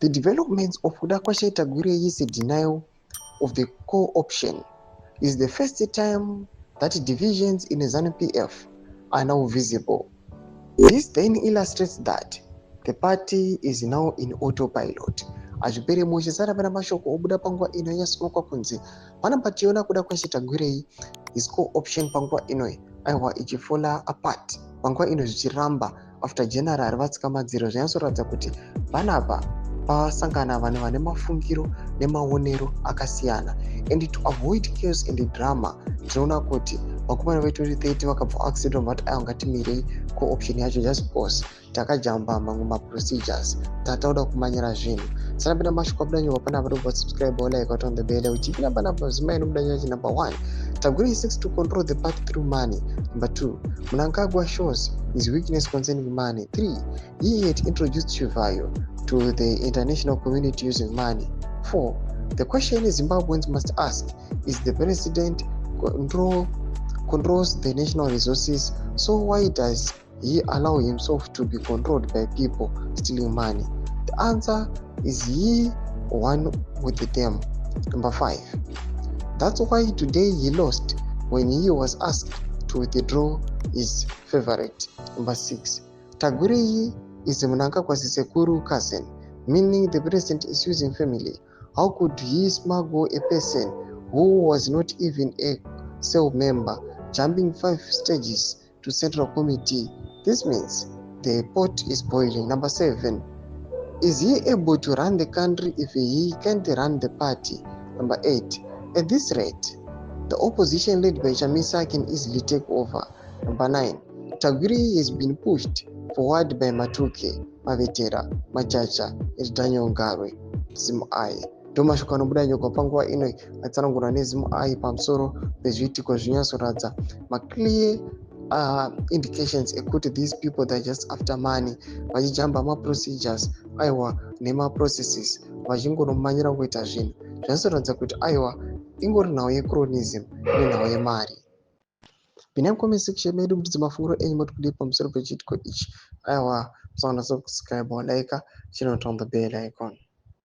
The developments of kuda kwaShe Tagwirei's denial of the co-option is the first time that divisions in the ZANU-PF are now visible. This then illustrates that the party is now in autopilot. Azvipere muchisara pana mashoko obuda panguva ino yasununguka kunzi pana pationa kuda kwaShe Tagwirei is co-option panguva ino aiwa ichifola apart panguva ino zvichiramba after general vatsikamadziiro zvinatsoratidza kuti panapa pasangana vanhu vane mafungiro nemaonero akasiyana. And to avoid chaos and drama, tinoona kuti vakomana ve2030 vakabva accident vati aiwa ngatimirei co-option yacho just because takajamba mamwe maprocedures tataura kumanyira zvinhu. Saka pina mashoko abuda nyova panapa tobva subscribe like on the bell uchipinda panapa zimai nobuda nyachi number 1 Tagwirei seeks to control the party through money. Number 2 Mnangagwa shows his weakness concerning money. 3 he had introduced Chivayo to the international community using money. 4 the question Zimbabweans must ask is the president controls the national resources, so why does he allow himself to be controlled by people stealing money? The answer is he one with them. Number 5 that's why today he lost when he was asked to withdraw his favorite. Number 6 Tagwirei is mnangagwaZim cousin, meaning the president is using family. How could he smuggle a person who was not even a cell member jumping 5 stages to central committee? This means the pot is boiling. Number 7 is he able to run the country if he can't run the party? Number 8 at this rate the opposition led by CHAMISA can easily take over. Number 9 Tagwirei has been pushed forward by Matuke, Mavetera, Machacha, and Daniel Ngarwe. ZVAITWA ndomashoko anobuda nyoko panguva ino atsanangurwa neZVAITWA pamusoro pezviitiko zvinyatsoratidza maclear indications ekuti these people that just after money vachijamba maprocedures aiwa nemaprocesses vachingonomanyira kuita zvinhu zvinatsoratidza kuti aiwa ingori nhau yecronism nenhau yemari. Pinai comment section medu mutidze mafungiro enyu matikudei pamusoro pechiitiko ichi. Aiwa musaona subscribe like channel on the bell icon.